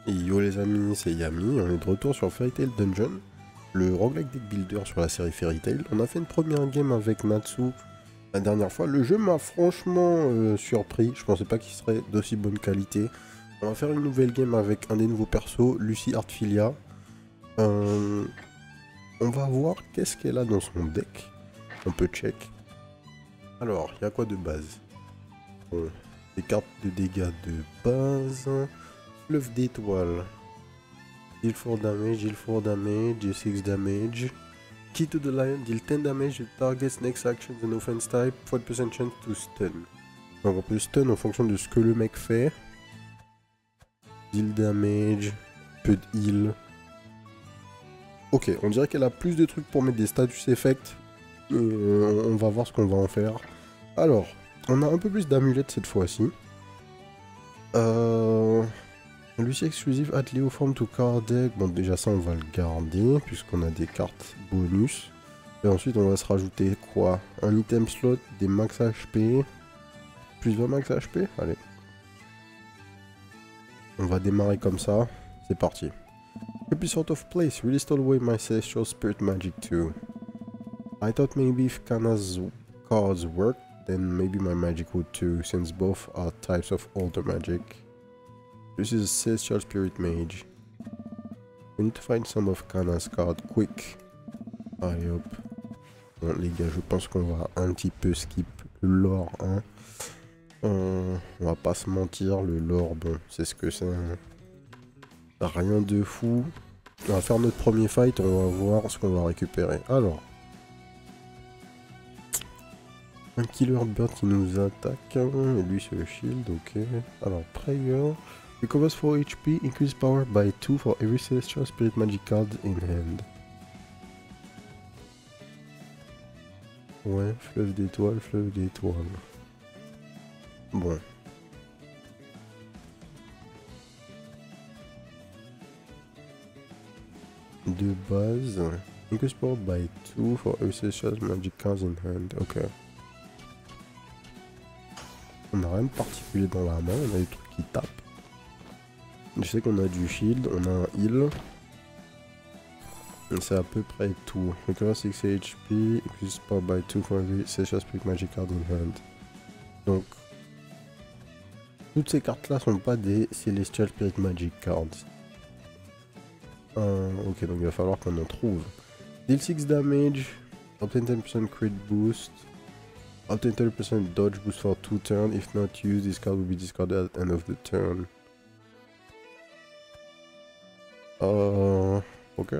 Et yo les amis, c'est Yami, on est de retour sur Fairy Tail Dungeon, le roguelike deck builder sur la série Fairy Tail. On a fait une première game avec Natsu la dernière fois, le jeu m'a franchement surpris, je pensais pas qu'il serait d'aussi bonne qualité. On va faire une nouvelle game avec un des nouveaux persos, Lucy Artfilia. On va voir qu'est-ce qu'elle a dans son deck, on peut check. Alors, il y a quoi de base? Bon, des cartes de dégâts de base, fleuve d'étoiles. Deal 4 damage, deal 4 damage, deal 6 damage. Key to the Lion, deal 10 damage to target's next action and offense type, 40% chance to stun. Donc on peut stun en fonction de ce que le mec fait. Deal damage, peu de heal. Ok, on dirait qu'elle a plus de trucs pour mettre des status effects. On va voir ce qu'on va en faire. Alors, on a un peu plus d'amulettes cette fois-ci. Lucy exclusive at Léoforme to card deck. Bon, déjà ça on va le garder puisqu'on a des cartes bonus. Et ensuite on va se rajouter quoi? Un item slot, des max HP. Plus 20 max HP? Allez. On va démarrer comme ça. C'est parti. Could be sort of place. Really stole away my celestial spirit magic too. I thought maybe if Kana's cards worked, then maybe my magic would too, since both are types of older magic. This is a Celestial Spirit Mage. We need to find some of Kana's cards quick. Allez hop. Bon les gars, je pense qu'on va un petit peu skip le lore, hein. On va pas se mentir, le lore, bon, c'est ce que c'est. Hein. Rien de fou. On va faire notre premier fight, on va voir ce qu'on va récupérer. Alors. Un Killer Bird qui nous attaque. Et lui c'est le shield, ok. Alors, Prayer. Recovers 4 HP, increase power by 2 for every Celestial Spirit Magic card in hand. Ouais, fleuve d'étoiles, fleuve d'étoiles. Bon. De base, increase power by 2 for every Celestial Magic cards in hand. Ok. On n'a rien de particulier dans la main, on a des trucs qui tapent. Je sais qu'on a du shield, on a un heal. Et c'est à peu près tout. Recover 6 HP, increase power by 2 for every Celestial Spirit Magic card in hand. Donc, toutes ces cartes là sont pas des Celestial Spirit Magic cards. Ok, donc il va falloir qu'on en trouve. Deal 6 damage, obtain 10% crit boost, obtain 30% dodge boost for 2 turns. If not used, this card will be discarded at the end of the turn. Ok.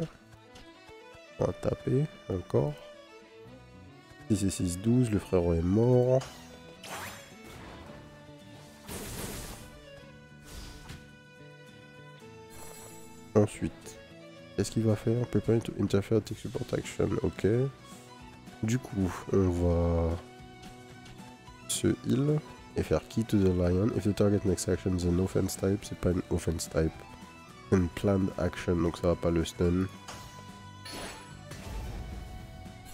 On va taper, encore. 6 et 6, 12, le frérot est mort. Ensuite, qu'est-ce qu'il va faire? Prepare to interfere, take support action, ok. Du coup, on va se heal et faire Key to the Lion. If the target next action is an offense type, c'est pas une offense type. Une planned action, donc ça va pas le stun.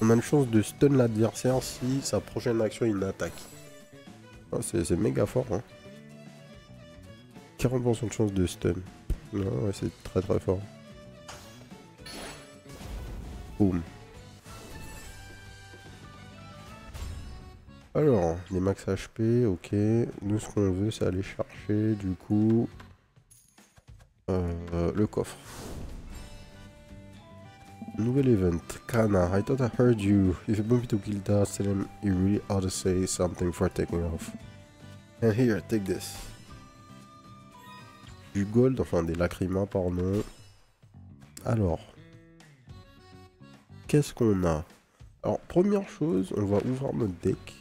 On a une chance de stun l'adversaire si sa prochaine action il attaque. Oh, c'est méga fort, hein. 40% de chance de stun. Non, ouais, c'est très très fort. Boum. Alors, les max HP, ok. Nous, ce qu'on veut, c'est aller chercher, du coup, le coffre. Nouvel event. Kana, I thought I heard you. If you bump into Gilda, tell him you really ought to say something for taking off. And here, take this. Du gold, enfin des lacrymas, pardon. Alors, qu'est-ce qu'on a? Alors, première chose, on va ouvrir notre deck.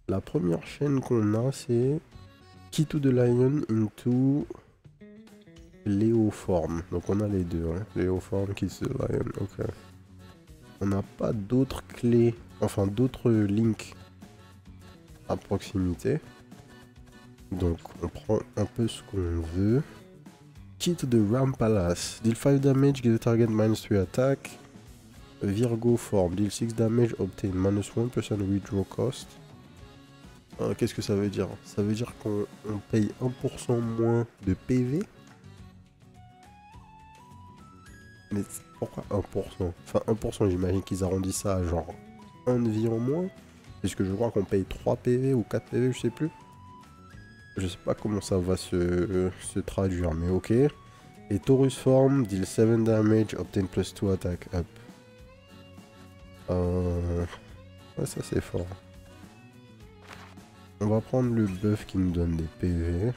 La première chaîne qu'on a, c'est Key to the Lion into Léoforme. Donc on a les deux, hein. Léoforme, Key to the Lion, ok. On n'a pas d'autres clés, enfin d'autres links à proximité. Donc on prend un peu ce qu'on veut. Key to the Ram Palace. Deal 5 damage, give the target -3 attack. Virgo form. Deal 6 damage, obtain -1% withdraw cost. Qu'est-ce que ça veut dire? Ça veut dire qu'on paye 1% moins de PV? Mais pourquoi 1%? Enfin 1%, j'imagine qu'ils arrondissent ça à genre 1 de vie en moins. Puisque je crois qu'on paye 3 PV ou 4 PV, je sais plus. Je sais pas comment ça va se traduire, mais ok. Et Taurus Form, deal 7 damage, obtain +2 attack up. Ouais, ça c'est fort. On va prendre le buff qui nous donne des PV.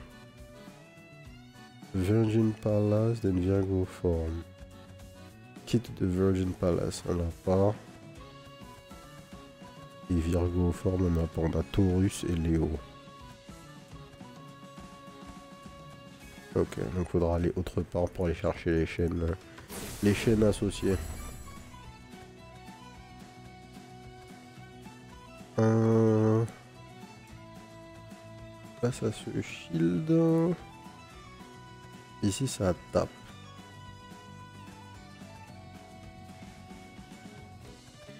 Virgin Palace, then Virgo Form. Kit de Virgin Palace, on l'a pas. Et Virgo Form, on a pas. On a Taurus et Léo. Ok, donc faudra aller autre part pour aller chercher les chaînes associées. Là ça se shield. Ici ça tape.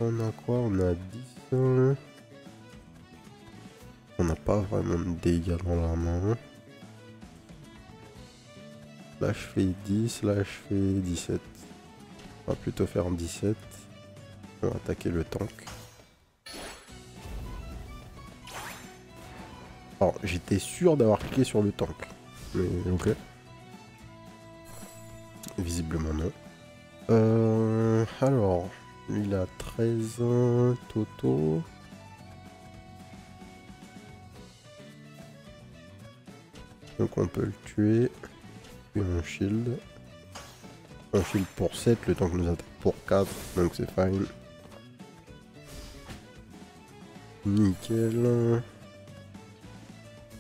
On a quoi? On a 10. On n'a pas vraiment de dégâts dans la main. Là je fais 10, là je fais 17. On va plutôt faire 17. On va attaquer le tank. Alors j'étais sûr d'avoir cliqué sur le tank. Mais ok. Visiblement non. Alors, lui il a 13 Toto. Donc on peut le tuer. Et on shield. On shield pour 7, le tank nous attaque pour 4, donc c'est fine. Nickel.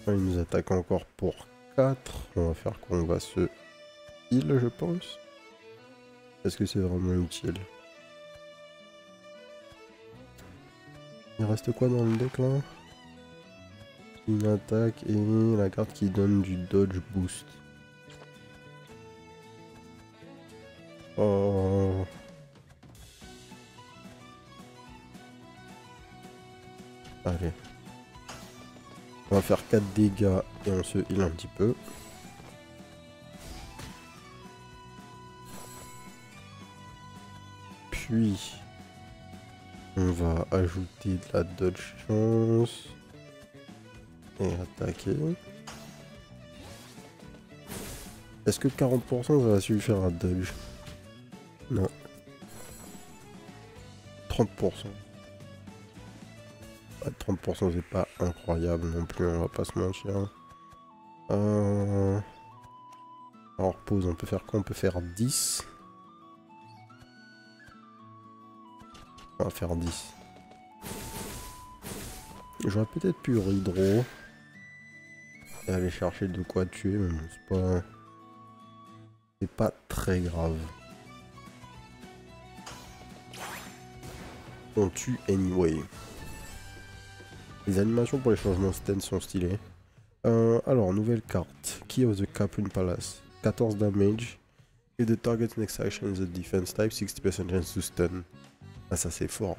Il nous attaque encore pour 4. On va faire qu'on va se heal, je pense. Est-ce que c'est vraiment utile? Il reste quoi dans le deck là? Une attaque et la carte qui donne du dodge boost. Oh. Allez. On va faire 4 dégâts et on se heal un petit peu. Puis, on va ajouter de la dodge chance. Et attaquer. Est-ce que 40% ça va suffire à dodge? Non. 30%. 30% c'est pas incroyable non plus, on va pas se mentir. Alors pause, on peut faire quoi? On peut faire 10. On va faire 10. J'aurais peut-être pu hydro. Et aller chercher de quoi tuer, mais bon, c'est pas très grave. On tue anyway. Les animations pour les changements stand sont stylées. Alors, nouvelle carte. Key of the Capri Palace. 14 damage. If the target's next action is a defense type, 60% chance to stun. Ah, ça c'est fort.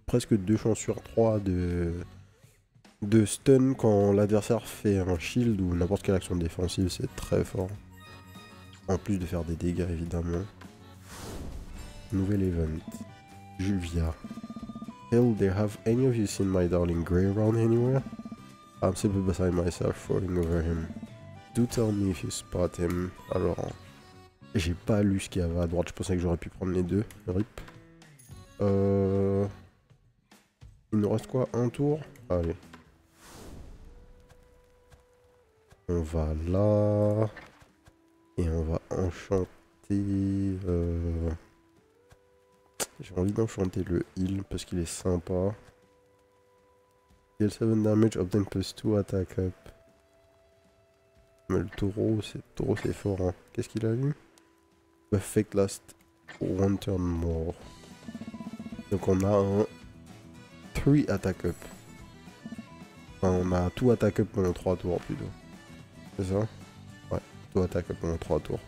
Presque 2 chances sur 3 de stun quand l'adversaire fait un shield ou n'importe quelle action défensive, c'est très fort. En plus de faire des dégâts évidemment. Nouvel event. Juvia. Hell, there have any of you seen my darling Grey around anywhere? I'm simply beside myself falling over him. Do tell me if you spot him. Alors, j'ai pas lu ce qu'il y avait à droite, je pensais que j'aurais pu prendre les deux. RIP. Il nous reste quoi? Un tour? Allez. On va là. Et on va enchanter... J'ai envie d'enchanter le heal parce qu'il est sympa. Deal 7 damage, obtain +2 attack up. Mais le taureau c'est fort. Hein. Qu'est-ce qu'il a eu? Effect last one turn more. Donc on a un 3 attack up. Enfin, on a tout attack up pendant 3 tours plutôt. C'est ça? Ouais, tout attack up pendant 3 tours.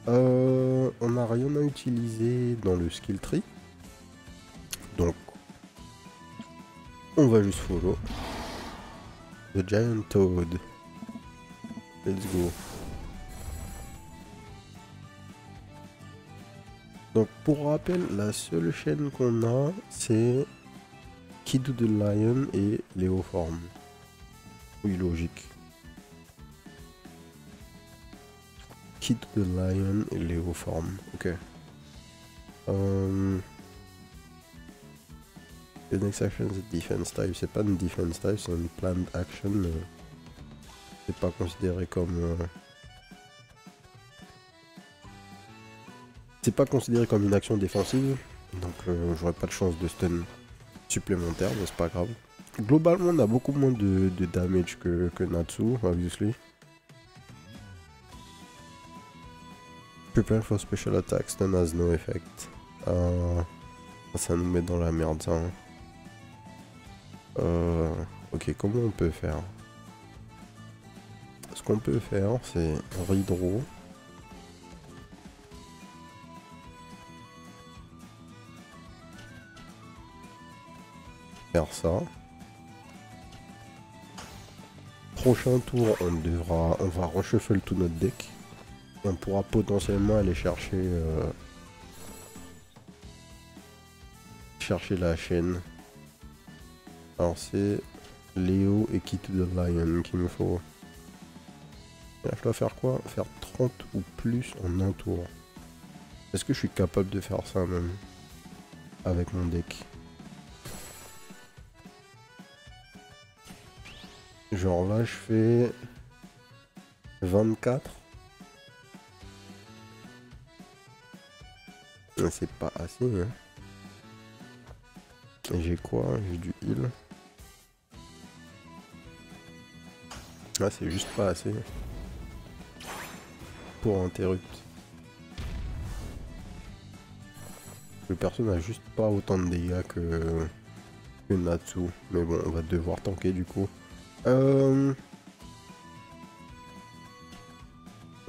On n'a rien à utiliser dans le skill tree. Donc, On va juste follow. The Giant Toad. Let's go. Donc pour rappel, la seule chaîne qu'on a, c'est Kid the Lion et Léoforme. Oui, logique. Kid the Lion et Léoforme. Ok. The next action is defense type. C'est pas une defense type, c'est une planned action. C'est pas considéré comme... C'est pas considéré comme une action défensive. Donc j'aurais pas de chance de stun supplémentaire, mais c'est pas grave. Globalement, on a beaucoup moins de damage que Natsu, obviously. Prepare for special attack, stun has no effect. Ça nous met dans la merde, ça. Hein. Ok, comment on peut faire? Ce qu'on peut faire, c'est redraw. Faire ça. Prochain tour, on va reshuffle tout notre deck. Et on pourra potentiellement aller chercher la chaîne. Alors c'est Léo et Kid the Lion qu'il me faut. Là, je dois faire quoi? Faire 30 ou plus en un tour. Est-ce que je suis capable de faire ça même avec mon deck? Genre là je fais 24. C'est pas assez hein. J'ai quoi? J'ai du heal. Ah c'est juste pas assez. Pour interrupt. Le perso n'a juste pas autant de dégâts que Natsu. Mais bon, on va devoir tanker du coup. On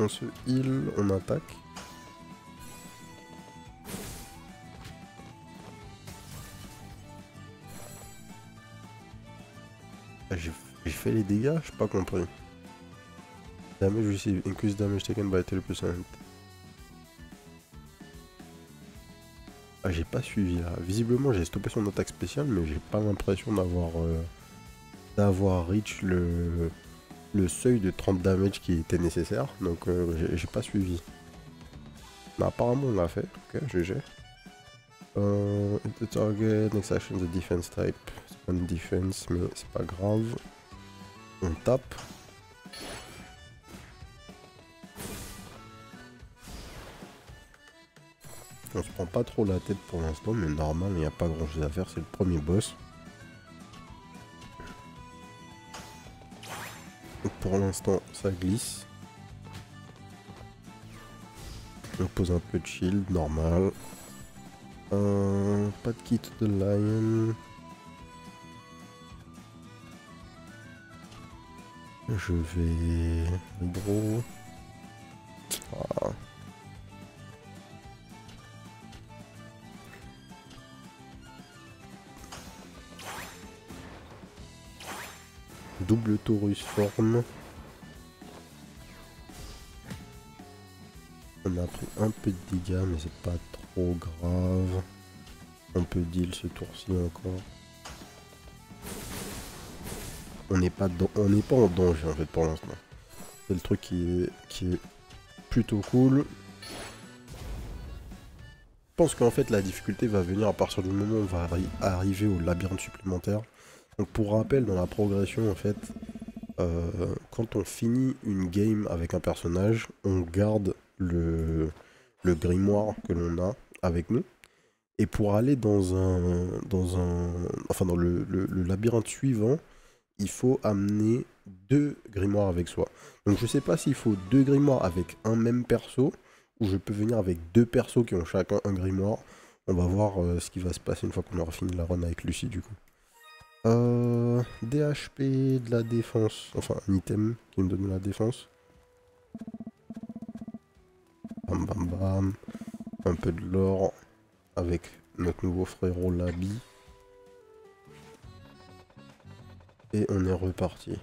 se heal, on attaque. J'ai fait les dégâts, j'ai pas compris. Damage received, increase damage taken by 30%. Ah, j'ai pas suivi là. Visiblement, j'ai stoppé son attaque spéciale, mais j'ai pas l'impression d'avoir reach le seuil de 30 damage qui était nécessaire. Donc, j'ai pas suivi. Mais apparemment, on l'a fait. Ok, GG. The target, next action, the defense type. C'est pas une defense, mais c'est pas grave. On tape. On se prend pas trop la tête pour l'instant, mais normal, il n'y a pas grand chose à faire, c'est le premier boss. Donc pour l'instant, ça glisse. On pose un peu de shield, normal. Pas de kit de lion. Je vais... Hydro. Ah. Double Taurus forme. On a pris un peu de dégâts, mais c'est pas trop grave. On peut deal ce tour-ci encore. On n'est pas en danger en fait pour l'instant. C'est le truc qui est plutôt cool. Je pense qu'en fait la difficulté va venir à partir du moment où on va arriver au labyrinthe supplémentaire. Donc pour rappel, dans la progression en fait, quand on finit une game avec un personnage, on garde le grimoire que l'on a avec nous. Et pour aller dans le labyrinthe suivant, il faut amener 2 grimoires avec soi. Donc je sais pas s'il faut 2 grimoires avec un même perso, ou je peux venir avec 2 persos qui ont chacun un grimoire. On va voir ce qui va se passer une fois qu'on aura fini la run avec Lucie du coup. DHP, de la défense, enfin un item qui me donne de la défense. Bam bam bam. Un peu de l'or avec notre nouveau frérot Labi. Et on est reparti.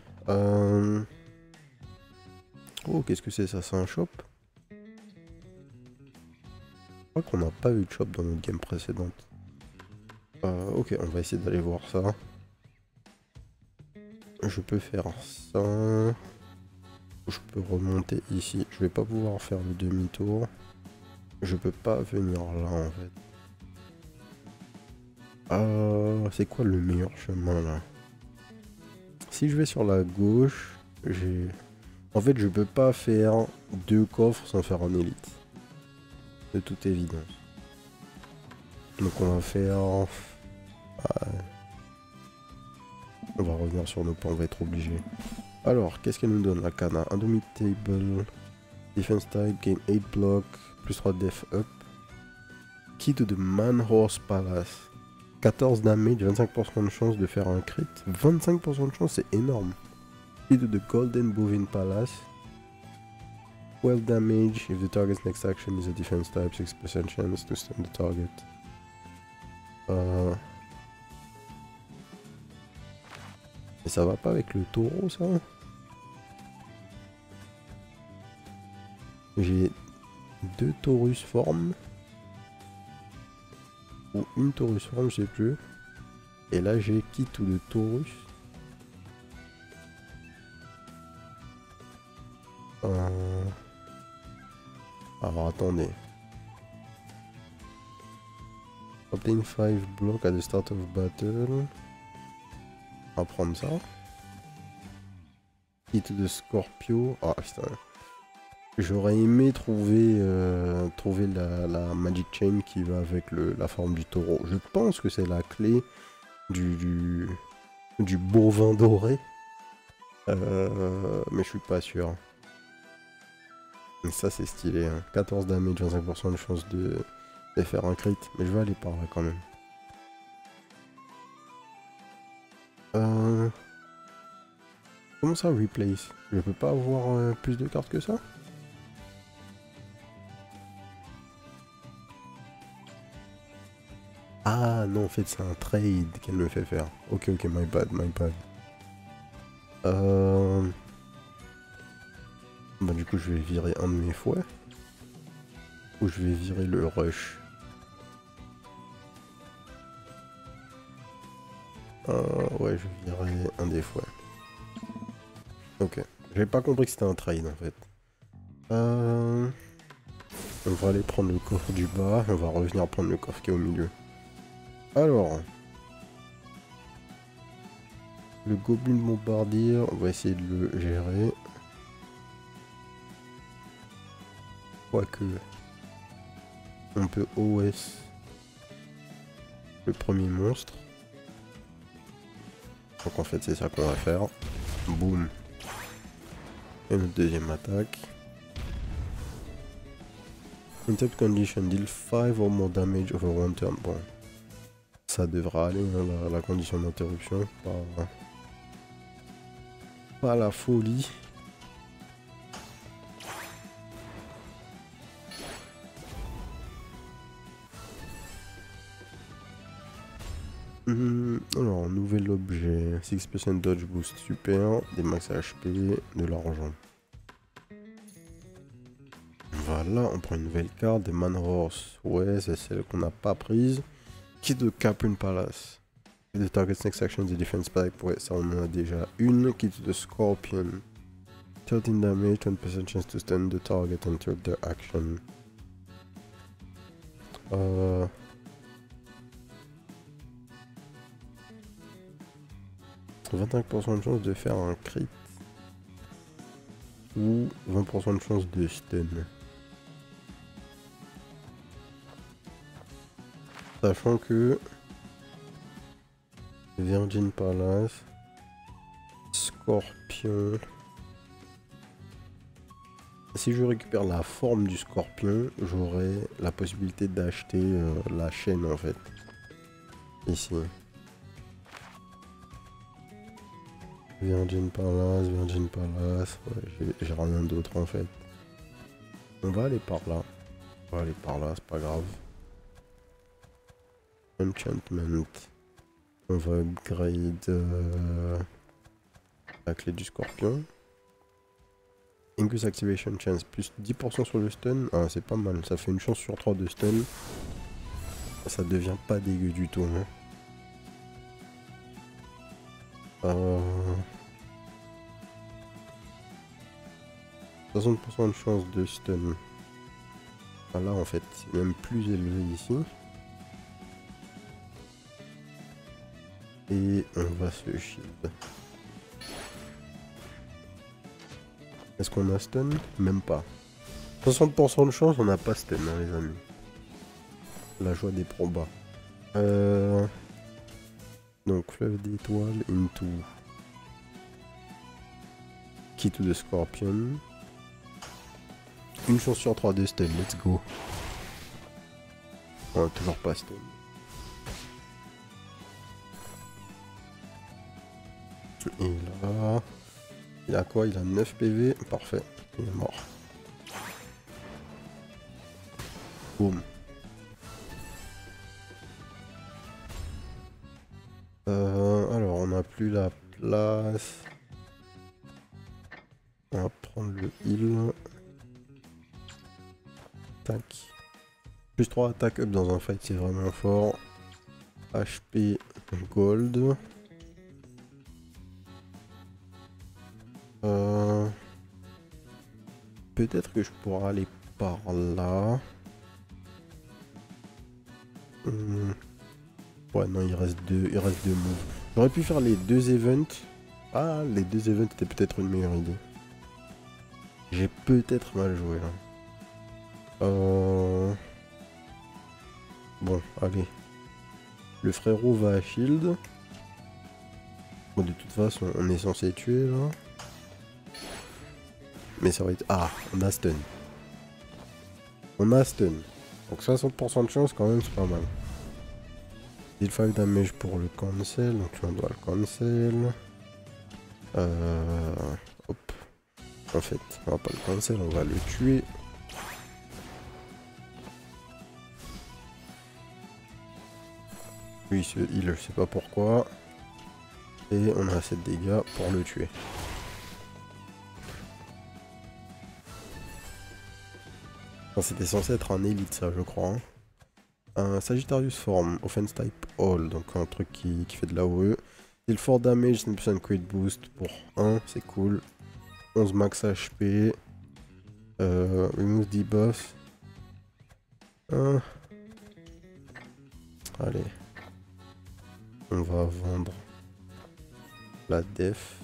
Oh, qu'est-ce que c'est ça? C'est un shop? Je crois qu'on n'a pas eu de shop dans notre game précédente. Ok, on va essayer d'aller voir ça. Je peux faire ça. Je peux remonter ici. Je vais pas pouvoir faire le demi-tour. Je peux pas venir là en fait. C'est quoi le meilleur chemin là? Si je vais sur la gauche, j'ai... En fait, je peux pas faire 2 coffres sans faire un élite. De toute évidence. Donc on va faire... On va revenir sur nos pas, on va être obligé. Alors, qu'est-ce qu'elle nous donne la Kana? Indomitable, Defense type, gain 8 block, plus 3 def up. Key to the Man Horse Palace. 14 damage, 25% de chance de faire un crit. 25% de chance, c'est énorme. Key to the Golden Bovine Palace. 12 damage, if the target's next action is a defense type, 6% chance to stun the target. Et ça va pas avec le taureau, ça? J'ai 2 Taurus formes. Ou une Taurus forme, je sais plus. Et là, j'ai Key to the Taurus. Alors, attendez. Obtain 5 blocks at the start of battle. On va prendre ça. Key to the Scorpio. Ah, putain. J'aurais aimé trouver, trouver la Magic Chain qui va avec la forme du taureau. Je pense que c'est la clé du bovin doré. Mais je suis pas sûr. Ça c'est stylé. Hein. 14 damage, 25% de chance de faire un crit. Mais je vais aller par là quand même. Comment ça replace? Je peux pas avoir plus de cartes que ça? Ah non, en fait c'est un trade qu'elle me fait faire. Ok, my bad, my bad. Bah du coup je vais virer un de mes fouets. Ou je vais virer le rush. Ouais, je virerai un des fouets. Ok. J'avais pas compris que c'était un trade en fait. On va aller prendre le coffre du bas. On va revenir prendre le coffre qui est au milieu. Alors. Le Goblin Bombardier, on va essayer de le gérer. Quoique. On peut OS le premier monstre. Donc en fait c'est ça qu'on va faire. Boum. Et notre deuxième attaque. In type condition, deal 5 or more damage over one turn. Bon. Ça devra aller, hein, la condition d'interruption. Pas la folie. Alors, nouvel objet. 6% dodge boost super. Des max HP. De l'argent. Voilà, on prend une nouvelle carte. Des Man Horse. Ouais, c'est celle qu'on n'a pas prise. Key de Capun Palace. The target's next action is a defense spike. Ouais, ça on en a déjà une. Key to the Scorpion. 13 damage, 10% chance to stun the target until their action. 25% de chance de faire un crit. Ou 20% de chance de stun. Sachant que Virgin Palace, Scorpion. Si je récupère la forme du scorpion, j'aurai la possibilité d'acheter la chaîne en fait. Ici. Virgin Palace, ouais, j'ai rien d'autre en fait. On va aller par là. On va aller par là, c'est pas grave. Enchantment. On va upgrade La clé du scorpion. Increase activation chance, plus 10% sur le stun. Ah, c'est pas mal, ça fait une chance sur 3 de stun. Ça devient pas dégueu du tout. Hein. 60% de chance de stun. Ah, là en fait, c'est même plus élevé ici. Et on va se shield. Est-ce qu'on a stun? Même pas. 60% de chance, on n'a pas stun, hein, les amis. La joie des probas. Donc, fleuve d'étoiles into Key to the Scorpion. Une chance sur 3 de stun, let's go. On a toujours pas stun. Et là... Il a quoi? Il a 9 PV. Parfait. Il est mort. Boum. Alors, on n'a plus la place. On va prendre le heal. Tac. Plus 3 attaques up dans un fight, c'est vraiment fort. HP gold. Peut-être que je pourrais aller par là. Ouais, non, il reste deux moves. J'aurais pu faire les 2 events. Ah, les 2 events étaient peut-être une meilleure idée. J'ai peut-être mal joué là. Bon, allez. Le frérot va à shield. Bon, de toute façon, on est censé tuer là. Mais ça va être... Ah, on a stun. On a stun. Donc 60% de chance quand même, c'est pas mal. Deal 5 damage pour le cancel, donc on doit le cancel. Hop. En fait, on va pas le cancel, on va le tuer. Lui, il se heal, je sais pas pourquoi. Et on a assez de dégâts pour le tuer. C'était censé être un élite, ça, je crois. Hein. Un Sagittarius Form, Offense Type All, donc un truc qui fait de l'AOE. Deal 4 damage, 100% crit boost pour 1, c'est cool. 11 max HP. Remove debuff. Allez. On va vendre la def.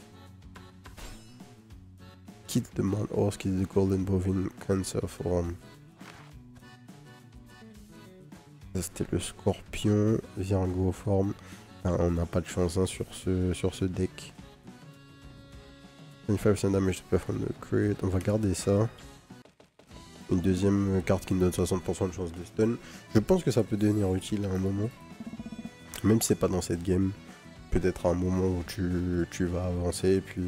Kit the man horse, kit the golden bovine cancer form. C'était le scorpion, Virgo forme. Ah, on n'a pas de chance hein, sur ce deck. 25% damage to perform the crit. On va garder ça. Une deuxième carte qui nous donne 60% de chance de stun. Je pense que ça peut devenir utile à un moment. Même si c'est pas dans cette game. Peut-être à un moment où tu vas avancer et puis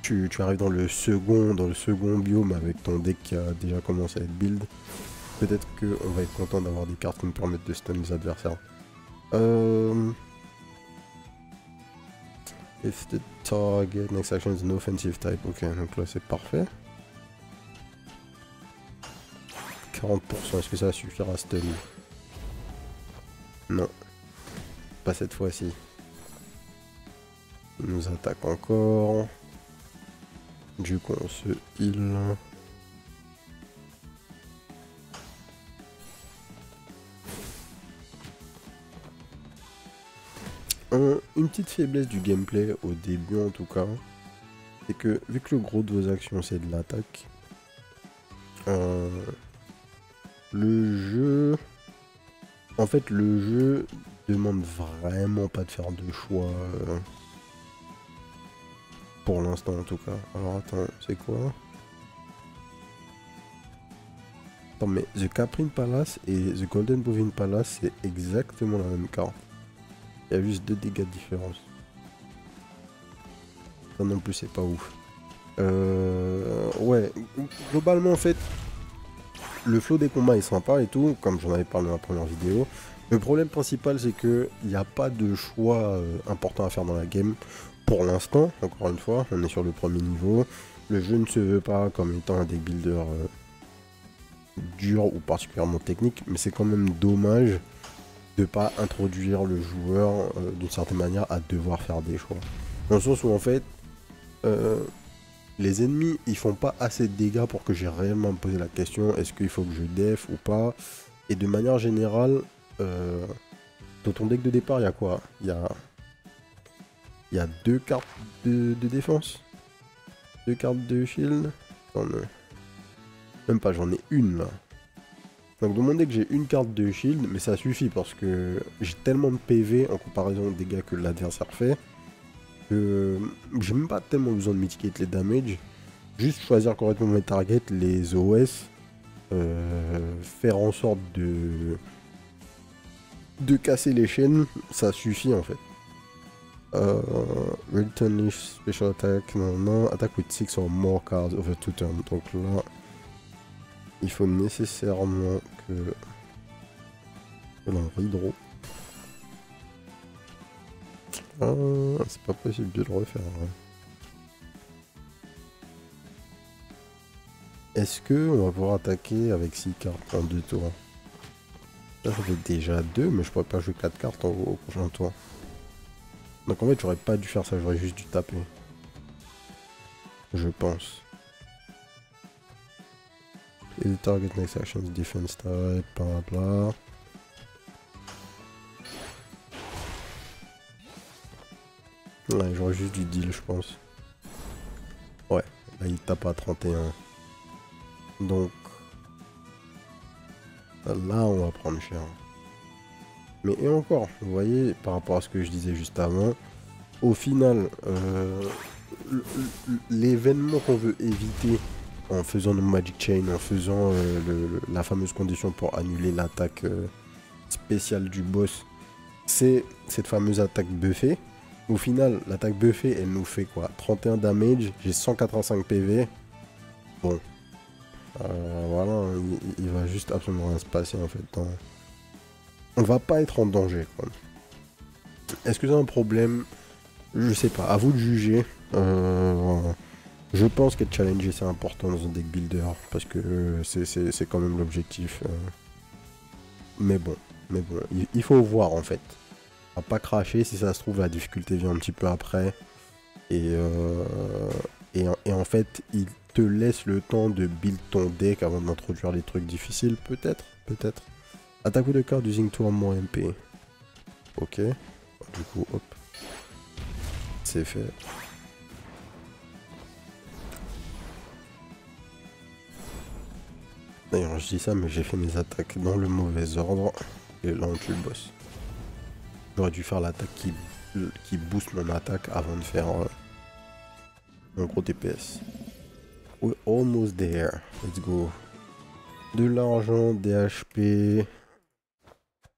tu arrives dans le second biome avec ton deck qui a déjà commencé à être build. Peut-être qu'on va être content d'avoir des cartes qui nous permettent de stun les adversaires. If the target next action is an offensive type. Ok, donc là c'est parfait. 40%, est-ce que ça suffira à stun? Non. Pas cette fois-ci. Il nous attaque encore. Du coup on se heal. Une petite faiblesse du gameplay au début en tout cas, c'est que vu que le gros de vos actions c'est de l'attaque, le jeu, en fait le jeu demande vraiment pas de faire de choix pour l'instant en tout cas. Alors attends, c'est quoi? Attends mais The Caprine Palace et The Golden Bovine Palace c'est exactement la même carte. Il y a juste 2 dégâts de différence. Ça non plus c'est pas ouf. Ouais, globalement en fait, le flow des combats est sympa et tout, comme j'en avais parlé dans la première vidéo. Le problème principal c'est que il n'y a pas de choix important à faire dans la game. Pour l'instant, encore une fois, on est sur le premier niveau. Le jeu ne se veut pas comme étant un deck builder dur ou particulièrement technique, mais c'est quand même dommage de pas introduire le joueur d'une certaine manière à devoir faire des choix. Dans le sens où en fait, les ennemis ils font pas assez de dégâts pour que j'ai réellement me poser la question est-ce qu'il faut que je def ou pas. Et de manière générale, dans ton deck de départ, il y a quoi? Il y a 2 cartes de défense, 2 cartes de shield. Non, non. Même pas, j'en ai une là. Donc dans mon deck j'ai une carte de shield, mais ça suffit parce que j'ai tellement de PV en comparaison aux dégâts que l'adversaire fait que j'ai même pas tellement besoin de mitigate les damage. Juste choisir correctement mes targets, les OS, faire en sorte de casser les chaînes, ça suffit en fait. Return special attack, non, attack with 6 or more cards over 2 turns. Donc là, il faut nécessairement que l'on redraw. Ah, c'est pas possible de le refaire. Hein. Est-ce que on va pouvoir attaquer avec 6 cartes en 2 tours? Là, ça fait déjà 2, mais je pourrais pas jouer 4 cartes au prochain tour. Donc en fait, j'aurais pas dû faire ça, j'aurais juste dû taper. Je pense. Et le target next action defense type, blablabla. Ouais, j'aurais juste dû deal, je pense. Ouais, là il tape à 31. Donc là, on va prendre cher. Mais et encore, vous voyez, par rapport à ce que je disais juste avant, au final, l'événement qu'on veut éviter en faisant le Magic Chain, en faisant la fameuse condition pour annuler l'attaque spéciale du boss, c'est cette fameuse attaque buffée. Au final, l'attaque buffée, elle nous fait quoi? 31 damage, j'ai 185 PV. Bon. Voilà, il va juste absolument rien se passer en fait. On va pas être en danger. Est-ce que c'est un problème? Je sais pas, à vous de juger. Je pense qu'être challengé c'est important dans un deck builder parce que c'est quand même l'objectif. Mais bon, il faut voir en fait. On va pas cracher, si ça se trouve la difficulté vient un petit peu après. Et en fait, il te laisse le temps de build ton deck avant d'introduire les trucs difficiles, peut-être. Attaque de card using 2 or more MP. Ok. Du coup, hop. C'est fait. D'ailleurs, je dis ça, mais j'ai fait mes attaques dans le mauvais ordre. Et là, on tue le boss. J'aurais dû faire l'attaque qui booste mon attaque avant de faire un gros DPS. We're almost there. Let's go. De l'argent, des HP.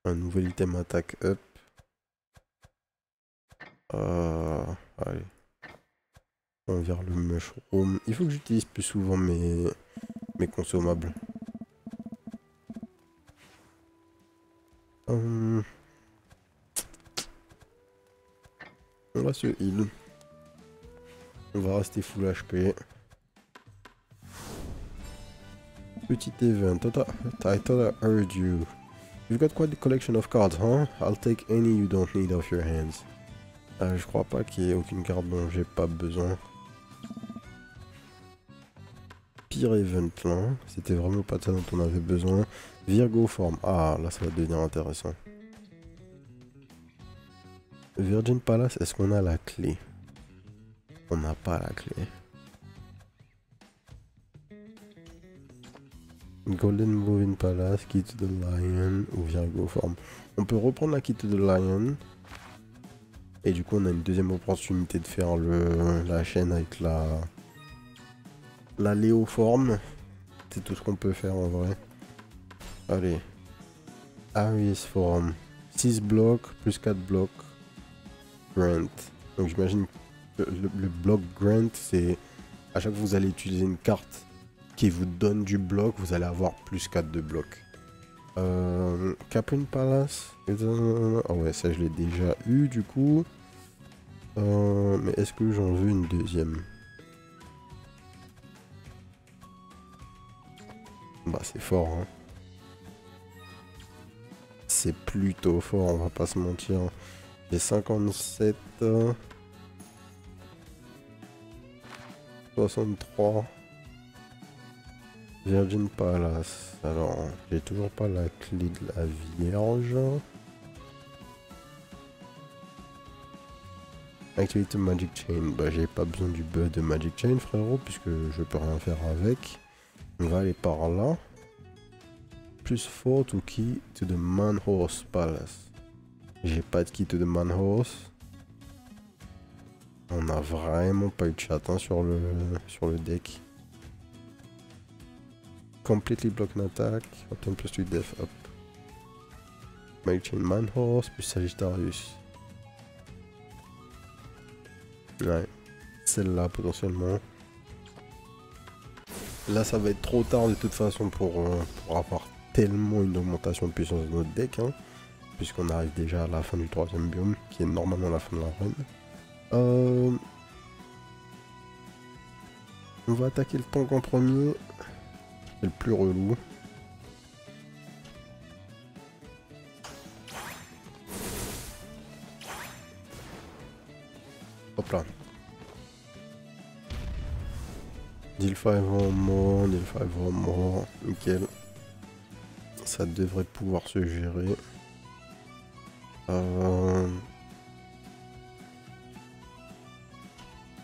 Un nouvel item attaque up. Allez. On vire le mushroom. Il faut que j'utilise plus souvent mes consommables. On va se heal. On va rester full HP. Petit event. I thought I heard you. You've got quite a collection of cards, huh? I'll take any you don't need off your hands. Je crois pas qu'il y ait aucune carte dont j'ai pas besoin. Pire event là. C'était vraiment pas de ça dont on avait besoin. Virgo form. Ah, là ça va devenir intéressant. Virgin Palace, est-ce qu'on a la clé? On n'a pas la clé. Golden Moving Palace, Key to the Lion ou Virgo Form. On peut reprendre la Key to the Lion. Et du coup on a une deuxième opportunité de faire la chaîne avec la Léo Form. C'est tout ce qu'on peut faire en vrai. Allez. Aries Form. 6 blocs plus 4 blocs. Grant. Donc j'imagine que le bloc Grant, c'est à chaque fois que vous allez utiliser une carte qui vous donne du bloc, vous allez avoir plus 4 de bloc. Caprine Palace. Oh ouais, ça je l'ai déjà eu du coup. Mais est-ce que j'en veux une deuxième? Bah c'est fort, hein. C'est plutôt fort, on va pas se mentir. Les 57... 63... Virgin Palace. Alors, j'ai toujours pas la clé de la Vierge. Activate Magic Chain. Bah, j'ai pas besoin du bug de Magic Chain, frérot, puisque je peux rien faire avec. On va aller par là. Plus 4 to key to the Manhorse Palace. J'ai pas de key to the Manhorse. On a vraiment pas eu de chat hein, sur le deck. Completely block an attack. Obtain plus 2 def up. Magic Chain Manhorse plus Sagittarius. Ouais, celle-là potentiellement. Là ça va être trop tard de toute façon pour avoir tellement une augmentation de puissance de notre deck. Hein, puisqu'on arrive déjà à la fin du 3ème biome, qui est normalement la fin de la run. On va attaquer le tank en premier. C'est le plus relou. Hop là. Deal 5 en mort, deal 5 en mort. Nickel. Ça devrait pouvoir se gérer. On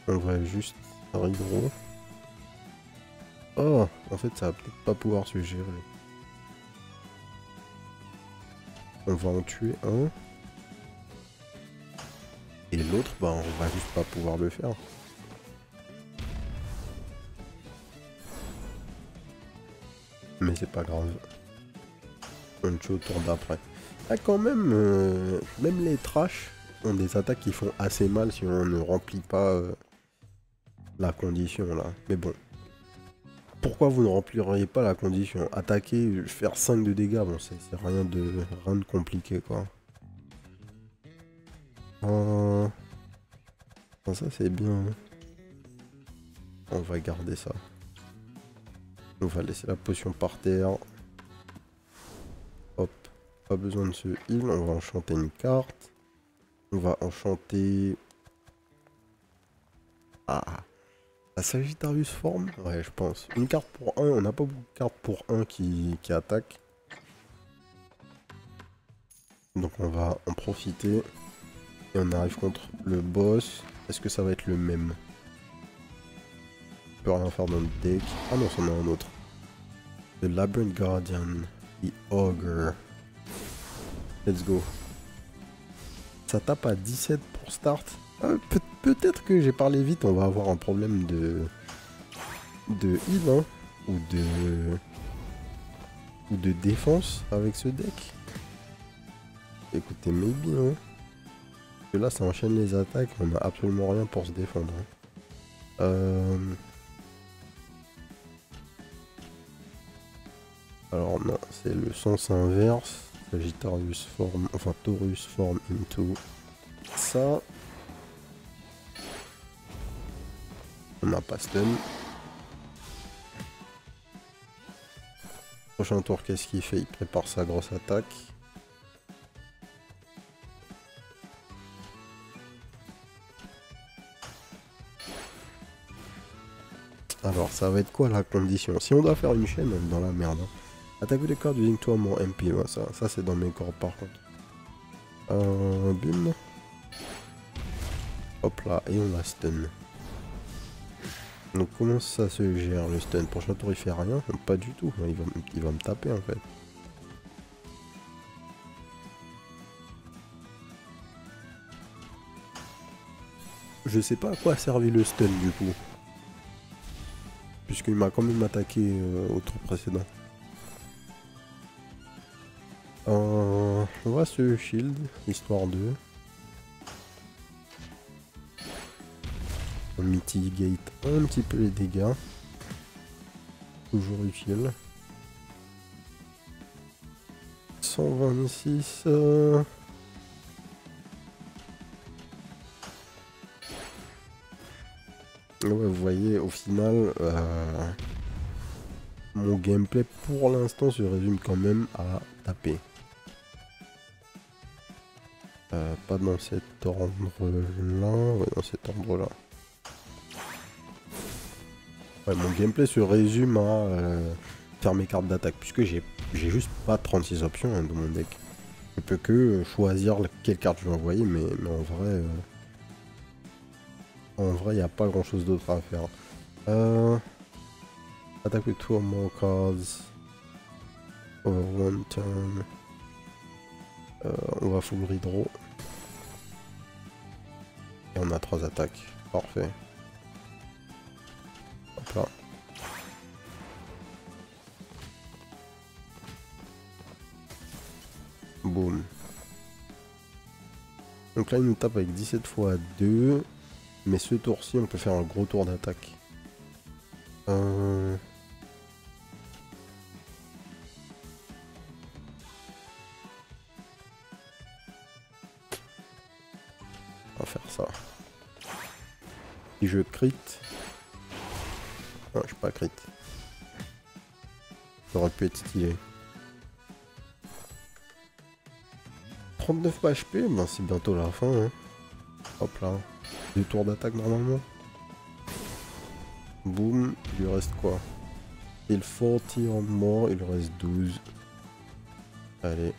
va juste redraw. Oh, en fait, ça va peut-être pas pouvoir se gérer. On va en tuer un. Et l'autre, bah, on va juste pas pouvoir le faire. Mais c'est pas grave. On tue au tour d'après. Ah, quand même, même les trash ont des attaques qui font assez mal si on ne remplit pas la condition là. Mais bon. Pourquoi vous ne rempliriez pas la condition? Attaquer, faire 5 de dégâts, bon c'est rien de compliqué quoi. Ça c'est bien. On va garder ça. On va laisser la potion par terre. Hop, pas besoin de ce heal, on va enchanter une carte. On va enchanter... Ah, la Sagittarius forme? Ouais, je pense. Une carte pour 1, on n'a pas beaucoup de cartes pour 1 qui attaque. Donc on va en profiter. Et on arrive contre le boss. Est-ce que ça va être le même? On peut rien faire dans le deck. Ah non, c'en a un autre. The Labyrinth Guardian. The Ogre. Let's go. Ça tape à 17 pour start. Peut-être que j'ai parlé vite, on va avoir un problème de heal hein, ou de défense avec ce deck. Écoutez, maybe hein. Parce que là ça enchaîne les attaques, on a absolument rien pour se défendre. Hein. Alors non, c'est le sens inverse. Sagittarius forme, enfin Taurus forme into ça. On n'a pas stun. Prochain tour, qu'est-ce qu'il fait? Il prépare sa grosse attaque. Alors, ça va être quoi la condition? Si on doit faire une chaîne, on est dans la merde. Hein. Attaque des cartes using toi mon MP. Ouais, ça c'est dans mes corps par contre. Bim. Hop là, et on la stun. Donc comment ça se gère le stun? Prochain tour il fait rien? Pas du tout, il va me taper en fait. Je sais pas à quoi a servi le stun du coup. Puisqu'il m'a quand même attaqué au tour précédent. On va se shield, histoire de... On mitigate un petit peu les dégâts. Toujours utile. 126... Ouais, vous voyez, au final, mon gameplay pour l'instant se résume quand même à taper. Pas dans cet ordre-là, ouais, dans cet ordre-là. Ouais, mon gameplay se résume à faire mes cartes d'attaque, puisque j'ai juste pas 36 options hein, dans mon deck. Je peux que choisir quelle carte je vais envoyer, mais en vrai, il n'y a pas grand chose d'autre à faire. Attaque with 2 or more cards over one turn. On va full redraw. Et on a 3 attaques. Parfait. Hop là. Boum. Donc là, il nous tape avec 17 fois 2. Mais ce tour-ci, on peut faire un gros tour d'attaque. On va faire ça. Si je crit... Non, je suis pas crit. Ça aurait pu être stylé. 39 HP, ben c'est bientôt la fin. Hein. Hop là. 2 tours d'attaque normalement. Boum, il lui reste quoi? Il 40 en more, il lui reste 12. Allez.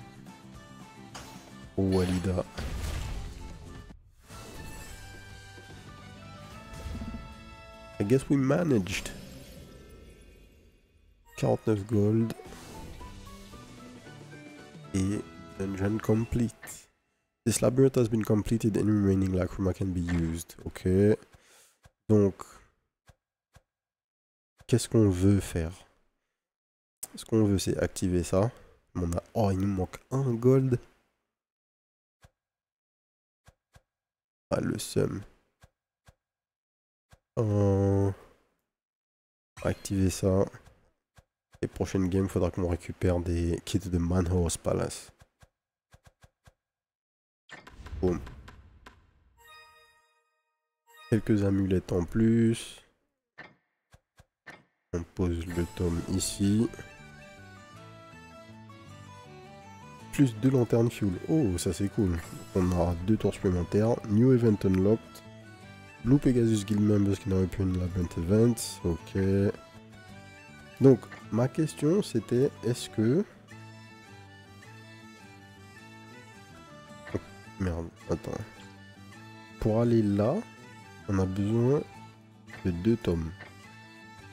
Walida. I guess we managed. 49 gold. Et dungeon complete. This labyrinth has been completed and remaining lacryma can be used. Ok. Donc, qu'est-ce qu'on veut faire? Ce qu'on veut, c'est activer ça. On a... Oh, il nous manque un gold. Ah, le seum. Activer ça. Et prochaine game, il faudra qu'on récupère des kits de Manhorse Palace. Boum. Quelques amulettes en plus. On pose le tome ici. Plus 2 lanternes fuel. Oh, ça c'est cool. On aura 2 tours supplémentaires. New event unlocked. Blue Pegasus Guild members can now appear in Labyrinth events. Ok. Donc, ma question c'était, est-ce que... Oh, merde, attends. Pour aller là, on a besoin de 2 tomes.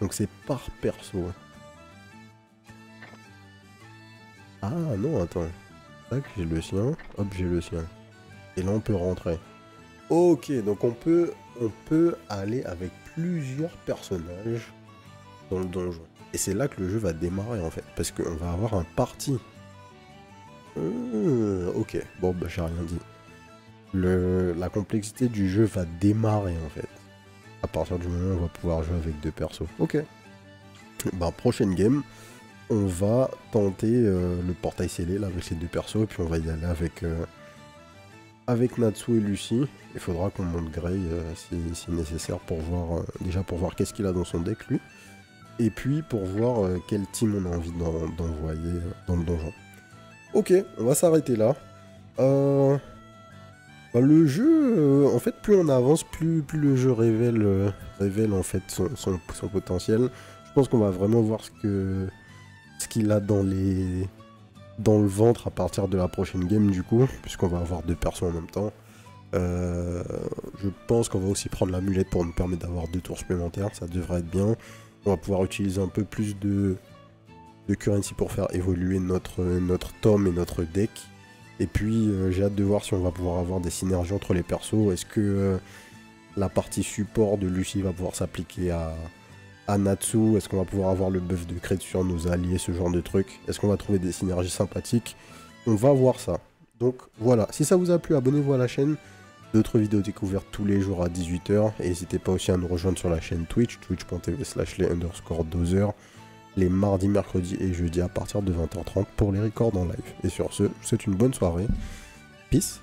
Donc c'est par perso. Ah non, attends. Tac, j'ai le sien. Hop, j'ai le sien. Et là, on peut rentrer. Ok, donc on peut aller avec plusieurs personnages dans le donjon. Et c'est là que le jeu va démarrer en fait. Parce qu'on va avoir un party. Ok, bon bah j'ai rien dit. La complexité du jeu va démarrer en fait. À partir du moment où on va pouvoir jouer avec 2 persos. Ok. Bah prochaine game, on va tenter le portail scellé là avec les 2 persos. Et puis on va y aller avec Natsu et Lucie. Il faudra qu'on monte Grey si nécessaire pour voir déjà pour voir qu'est-ce qu'il a dans son deck lui. Et puis pour voir quel team on a envie d'envoyer dans le donjon. Ok, on va s'arrêter là. Bah, le jeu, en fait, plus on avance, plus le jeu révèle en fait son potentiel. Je pense qu'on va vraiment voir ce qu'il a dans le ventre à partir de la prochaine game du coup, puisqu'on va avoir 2 persos en même temps. Je pense qu'on va aussi prendre l'amulette pour nous permettre d'avoir 2 tours supplémentaires, ça devrait être bien. On va pouvoir utiliser un peu plus de currency pour faire évoluer notre tome et notre deck. Et puis j'ai hâte de voir si on va pouvoir avoir des synergies entre les persos. Est-ce que la partie support de Lucie va pouvoir s'appliquer à Natsu? Est-ce qu'on va pouvoir avoir le buff de crit sur nos alliés, ce genre de trucs? Est-ce qu'on va trouver des synergies sympathiques? On va voir ça. Donc voilà, si ça vous a plu, abonnez-vous à la chaîne. D'autres vidéos découvertes tous les jours à 18 h. Et n'hésitez pas aussi à nous rejoindre sur la chaîne Twitch, twitch.tv/les_dozers. Les mardis, mercredis et jeudis à partir de 20 h 30 pour les records en live. Et sur ce, je vous souhaite une bonne soirée. Peace.